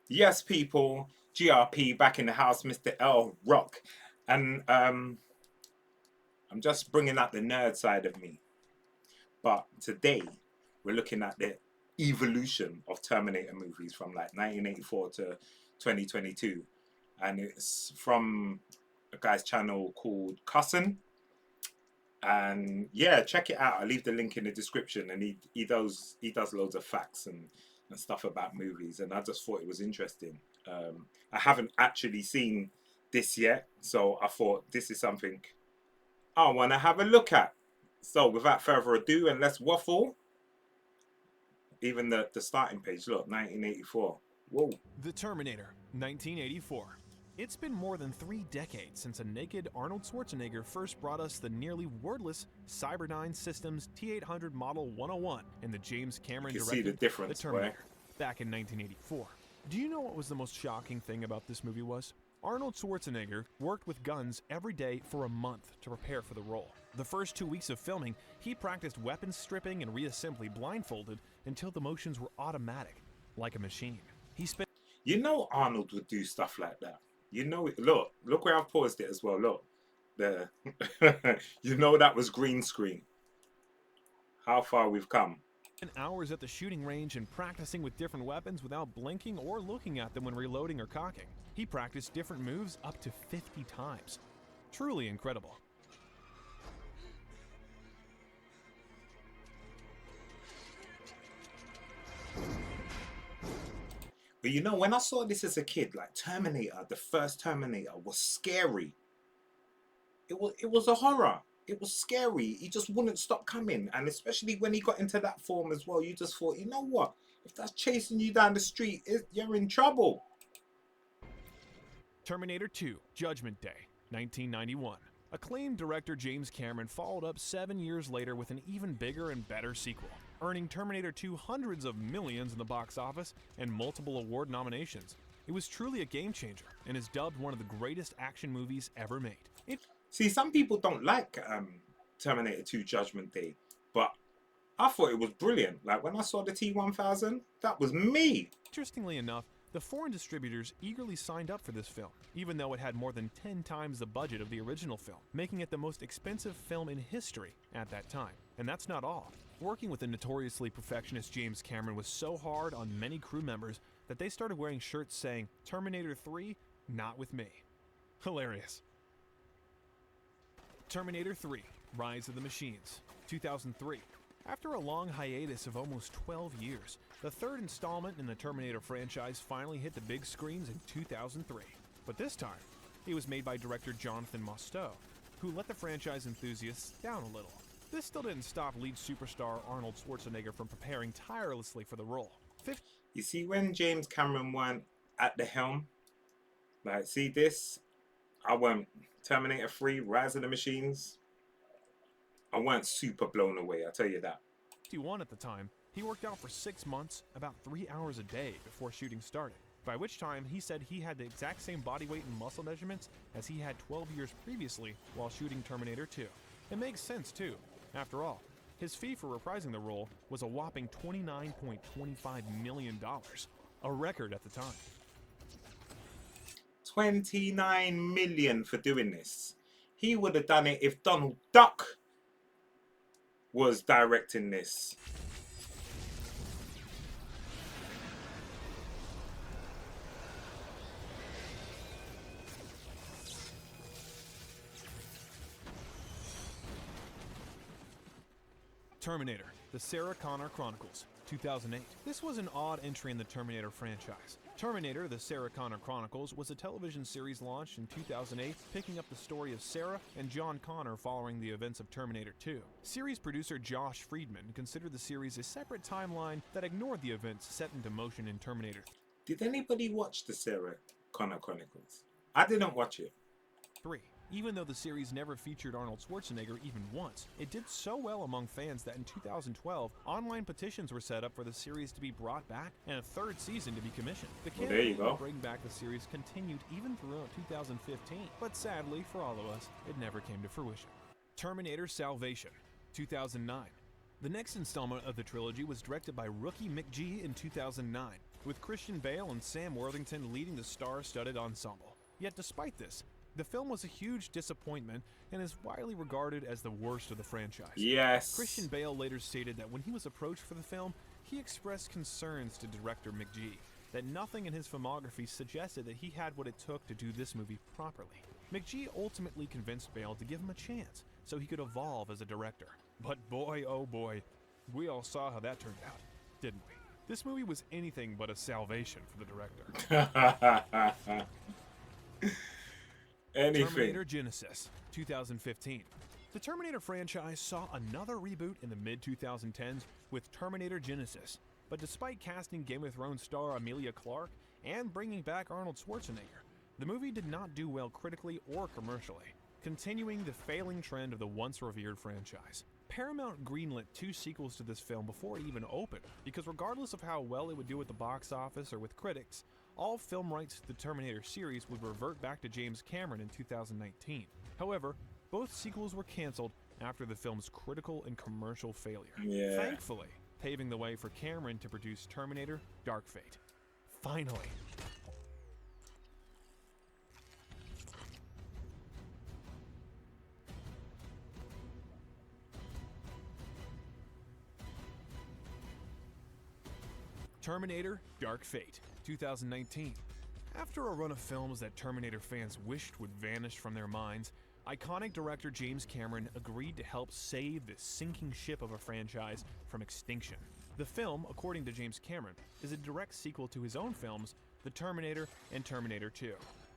Yes, people, GRP back in the house, Mr. L Rock. And I'm just bringing out the nerd side of me. But today, we're looking at the evolution of Terminator movies from like 1984 to 2022. And it's from a guy's channel called Cussin. And yeah, check it out. I'll leave the link in the description. And he does loads of facts and stuff about movies. And I just thought it was interesting. I haven't actually seen this yet, so I thought this is something I want to have a look at. So without further ado, and let's waffle. Even the starting page, look, 1984. Whoa. The Terminator, 1984. It's been more than 3 decades since a naked Arnold Schwarzenegger first brought us the nearly wordless Cyberdyne Systems T-800 Model 101 in the James Cameron You can see the directed difference, The Terminator, back in 1984. Do you know what was the most shocking thing about this movie was? Arnold Schwarzenegger worked with guns every day for a month to prepare for the role. The first 2 weeks of filming, he practiced weapons stripping and reassembly blindfolded until the motions were automatic, like a machine. He spent You know Arnold would do stuff like that. You know it. Look where I've paused it as well. Look, the you know that was green screen. How far we've come. hours at the shooting range and practicing with different weapons without blinking or looking at them when reloading or cocking. He practiced different moves up to 50 times. Truly incredible. But you know, when I saw this as a kid, like Terminator, the first Terminator was scary. It was a horror. It was scary. He just wouldn't stop coming, and especially when he got into that form as well, you just thought, you know what? If that's chasing you down the street, you're in trouble. Terminator 2, Judgment Day, 1991. Acclaimed director James Cameron followed up 7 years later with an even bigger and better sequel, earning Terminator 2 hundreds of millions in the box office and multiple award nominations. It was truly a game changer and is dubbed one of the greatest action movies ever made. See, some people don't like Terminator 2 Judgment Day, but I thought it was brilliant. Like when I saw the T1000, that was me. Interestingly enough, the foreign distributors eagerly signed up for this film, even though it had more than 10 times the budget of the original film, making it the most expensive film in history at that time. And that's not all. Working with the notoriously perfectionist James Cameron was so hard on many crew members that they started wearing shirts saying, "Terminator 3, not with me." Hilarious. Terminator 3, Rise of the Machines, 2003. After a long hiatus of almost 12 years, the third installment in the Terminator franchise finally hit the big screens in 2003. But this time, it was made by director Jonathan Mostow, who let the franchise enthusiasts down a little. This still didn't stop lead superstar Arnold Schwarzenegger from preparing tirelessly for the role. You see, when James Cameron went at the helm, like, see this? I went Terminator 3, Rise of the Machines. I weren't super blown away, I'll tell you that. 51 at the time, he worked out for 6 months, about 3 hours a day before shooting started. By which time he said he had the exact same body weight and muscle measurements as he had 12 years previously while shooting Terminator 2. It makes sense too. After all, his fee for reprising the role was a whopping $29.25 million, a record at the time. 29 million for doing this. He would have done it if Donald Duck was directing this. Terminator, The Sarah Connor Chronicles, 2008. This was an odd entry in the Terminator franchise. Terminator, The Sarah Connor Chronicles was a television series launched in 2008, picking up the story of Sarah and John Connor following the events of Terminator 2. Series producer Josh Friedman considered the series a separate timeline that ignored the events set into motion in Terminator Did anybody watch the Sarah Connor Chronicles? I didn't watch it. 3. Even though the series never featured Arnold Schwarzenegger even once, it did so well among fans that in 2012, online petitions were set up for the series to be brought back and a third season to be commissioned. The Well, there you campaign go. to bring back the series continued even throughout 2015, but sadly for all of us, it never came to fruition. Terminator Salvation, 2009. The next installment of the trilogy was directed by rookie McG in 2009. with Christian Bale and Sam Worthington leading the star-studded ensemble. Yet despite this, the film was a huge disappointment and is widely regarded as the worst of the franchise. Yes. Christian Bale later stated that when he was approached for the film, he expressed concerns to director McG that nothing in his filmography suggested that he had what it took to do this movie properly. McG ultimately convinced Bale to give him a chance so he could evolve as a director. But boy, oh boy, we all saw how that turned out, didn't we? This movie was anything but a salvation for the director. Anything. Terminator Genisys, 2015. The Terminator franchise saw another reboot in the mid-2010s with Terminator Genisys, but despite casting Game of Thrones star Emilia Clarke and bringing back Arnold Schwarzenegger, the movie did not do well critically or commercially, continuing the failing trend of the once-revered franchise. Paramount greenlit 2 sequels to this film before it even opened, because regardless of how well it would do at the box office or with critics, all film rights to the Terminator series would revert back to James Cameron in 2019. However, both sequels were cancelled after the film's critical and commercial failure. Thankfully, paving the way for Cameron to produce Terminator Dark Fate. Finally. Terminator Dark Fate, 2019. After a run of films that Terminator fans wished would vanish from their minds, iconic director James Cameron agreed to help save this sinking ship of a franchise from extinction. The film, according to James Cameron, is a direct sequel to his own films, The Terminator and Terminator 2.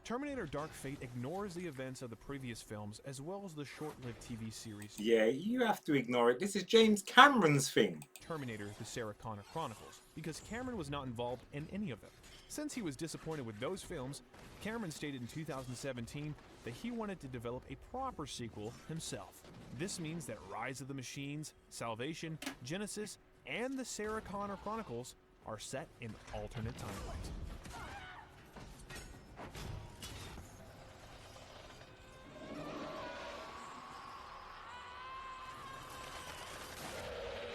Terminator Dark Fate ignores the events of the previous films as well as the short-lived TV series. Yeah, you have to ignore it. This is James Cameron's thing. Terminator, the Sarah Connor Chronicles, because Cameron was not involved in any of them. Since he was disappointed with those films, Cameron stated in 2017 that he wanted to develop a proper sequel himself. This means that Rise of the Machines, Salvation, Genisys, and the Sarah Connor Chronicles are set in alternate timelines.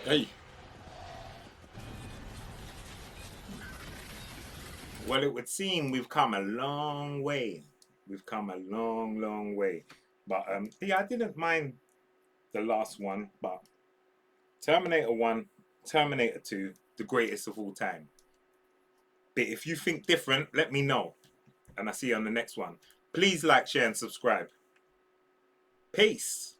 Hey. Well, it would seem we've come a long way. We've come a long, long way. But yeah, I didn't mind the last one, but Terminator 1, Terminator 2, the greatest of all time. But if you think different, let me know. And I'll see you on the next one. Please like, share, and subscribe. Peace.